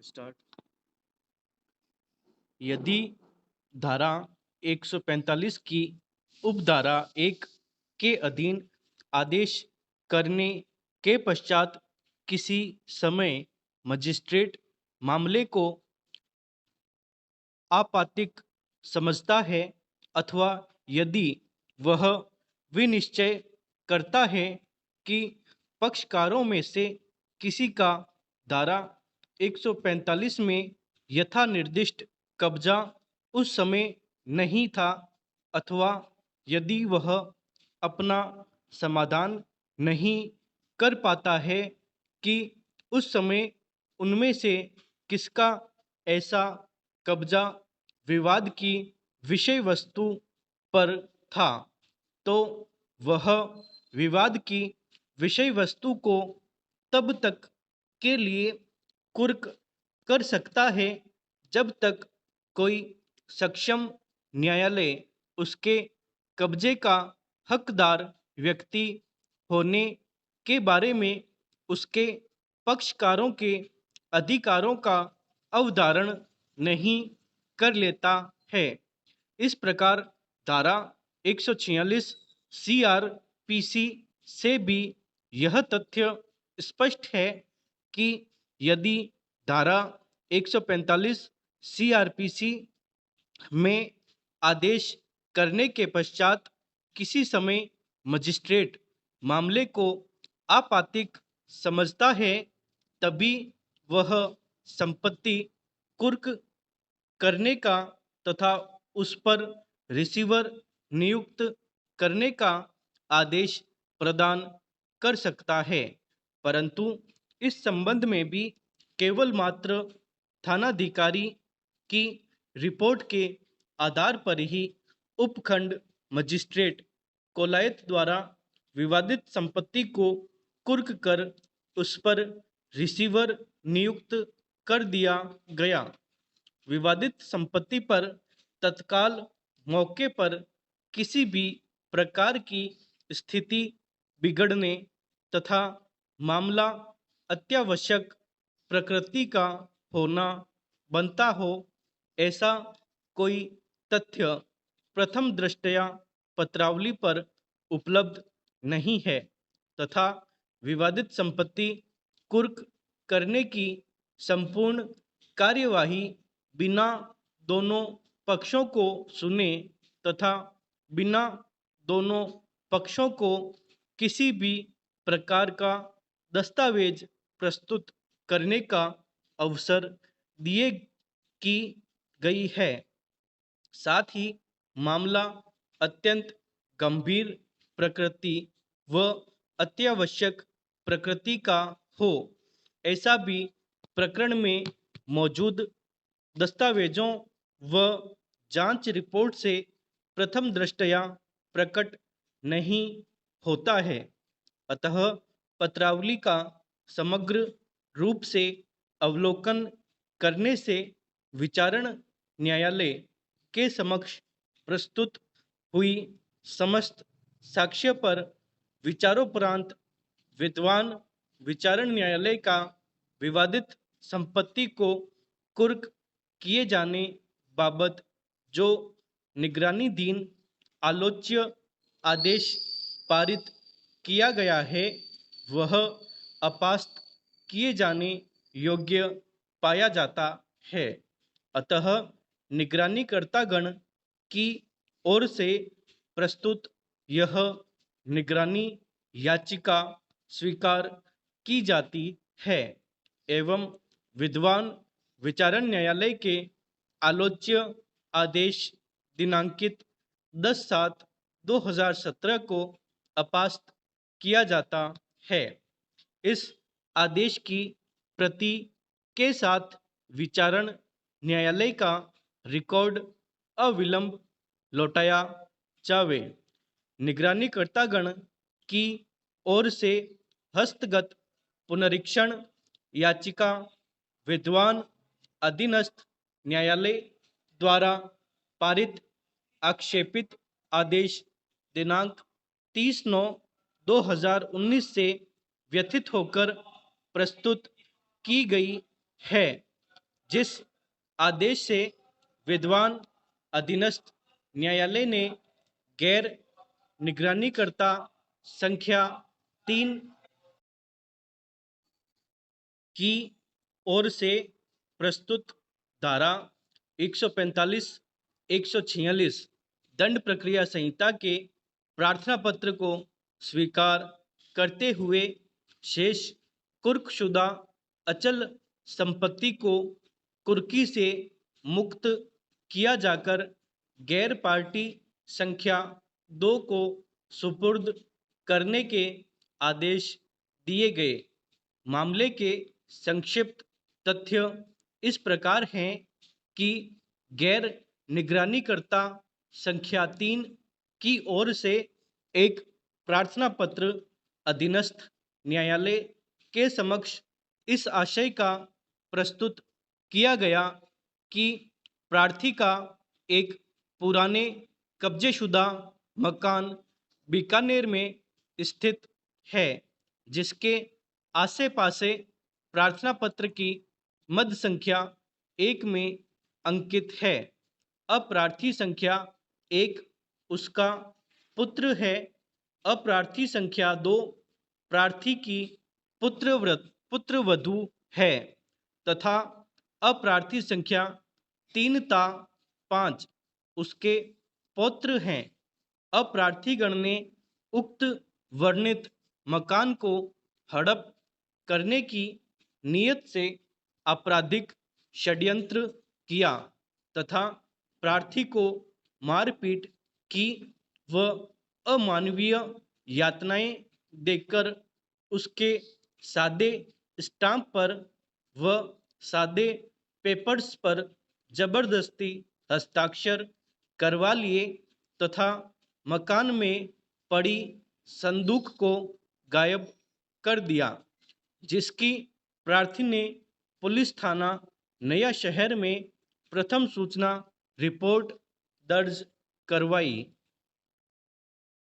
Start. यदि धारा 145 की उपधारा 1 के अधीन आदेश करने के पश्चात किसी समय मजिस्ट्रेट मामले को आपत्तिक समझता है अथवा यदि वह विनिश्चय करता है कि पक्षकारों में से किसी का धारा 145 में यथा निर्दिष्ट कब्जा उस समय नहीं था अथवा यदि वह अपना समाधान नहीं कर पाता है कि उस समय उनमें से किसका ऐसा कब्जा विवाद की विषय वस्तु पर था, तो वह विवाद की विषय वस्तु को तब तक के लिए कुर्क कर सकता है जब तक कोई सक्षम न्यायालय उसके कब्जे का हकदार व्यक्ति होने के बारे में उसके पक्षकारों के अधिकारों का अवधारण नहीं कर लेता है। इस प्रकार धारा 146 CRPC से भी यह तथ्य स्पष्ट है कि यदि धारा 145 CRPC में आदेश करने के पश्चात किसी समय मजिस्ट्रेट मामले को आपत्तिक समझता है, तभी वह संपत्ति कुर्क करने का तथा उस पर रिसीवर नियुक्त करने का आदेश प्रदान कर सकता है। परंतु इस संबंध में भी केवल मात्र थानाधिकारी की रिपोर्ट के आधार पर ही उपखंड मजिस्ट्रेट कोलायत द्वारा विवादित संपत्ति को कुर्क कर उस पर रिसीवर नियुक्त कर दिया गया। विवादित संपत्ति पर तत्काल मौके पर किसी भी प्रकार की स्थिति बिगड़ने तथा मामला अत्यावश्यक प्रकृति का होना बनता हो, ऐसा कोई तथ्य प्रथम दृष्टया पत्रावली पर उपलब्ध नहीं है तथा विवादित संपत्ति कुर्क करने की संपूर्ण कार्यवाही बिना दोनों पक्षों को सुने तथा बिना दोनों पक्षों को किसी भी प्रकार का दस्तावेज प्रस्तुत करने का अवसर दिए की गई है। साथ ही मामला अत्यंत गंभीर प्रकृति व अत्यावश्यक प्रकृति का हो, ऐसा भी प्रकरण में मौजूद दस्तावेजों व जांच रिपोर्ट से प्रथम दृष्टया प्रकट नहीं होता है। अतः पत्रावली का समग्र रूप से अवलोकन करने से विचारण न्यायालय के समक्ष प्रस्तुत हुई समस्त साक्ष्य पर विचारोपरांत विद्वान विचारण न्यायालय का विवादित संपत्ति को कुर्क किए जाने बाबत जो निगरानीधीन आलोच्य आदेश पारित किया गया है, वह अपास्त किए जाने योग्य पाया जाता है। अतः निगरानीकर्तागण की ओर से प्रस्तुत यह निगरानी याचिका स्वीकार की जाती है एवं विद्वान विचारण न्यायालय के आलोच्य आदेश दिनांकित 10/7/2017 को अपास्त किया जाता है। इस आदेश की प्रति के साथ विचारण न्यायालय का रिकॉर्ड अविलंब लौटाया जावे। निगरानीकर्तागण की ओर से हस्तगत पुनरीक्षण याचिका विद्वान अधीनस्थ न्यायालय द्वारा पारित आक्षेपित आदेश दिनांक 30/9/2019 से व्यथित होकर प्रस्तुत की गई है। जिस आदेश से विद्वान अधीनस्थ न्यायालय ने गैर निगरानीकर्ता संख्या 3 की ओर से प्रस्तुत धारा 145, 146 दंड प्रक्रिया संहिता के प्रार्थना पत्र को स्वीकार करते हुए शेष कुर्कशुदा अचल संपत्ति को कुर्की से मुक्त किया जाकर गैर पार्टी संख्या 2 को सुपुर्द करने के आदेश दिए गए। मामले के संक्षिप्त तथ्य इस प्रकार हैं कि गैर निगरानीकर्ता संख्या 3 की ओर से एक प्रार्थना पत्र अधीनस्थ न्यायालय के समक्ष इस आशय का प्रस्तुत किया गया कि प्रार्थी का एक पुराने कब्जेशुदा मकान बीकानेर में स्थित है, जिसके आसे पासे प्रार्थना पत्र की मद संख्या 1 में अंकित है। अब प्रार्थी संख्या 1 उसका पुत्र है। अब प्रार्थी संख्या 2 प्रार्थी की पुत्रवधू है तथा अप्रार्थी संख्या 3 ता 5 उसके पौत्र हैं। अप्रार्थीगण ने उक्त वर्णित मकान को हड़प करने की नीयत से आपराधिक षड्यंत्र किया तथा प्रार्थी को मारपीट की व अमानवीय यातनाएं देकर उसके सादे स्टाम्प पर व सादे पेपर्स पर जबरदस्ती हस्ताक्षर करवा लिए तथा मकान में पड़ी संदूक को गायब कर दिया, जिसकी प्रार्थी ने पुलिस थाना नया शहर में प्रथम सूचना रिपोर्ट दर्ज करवाई।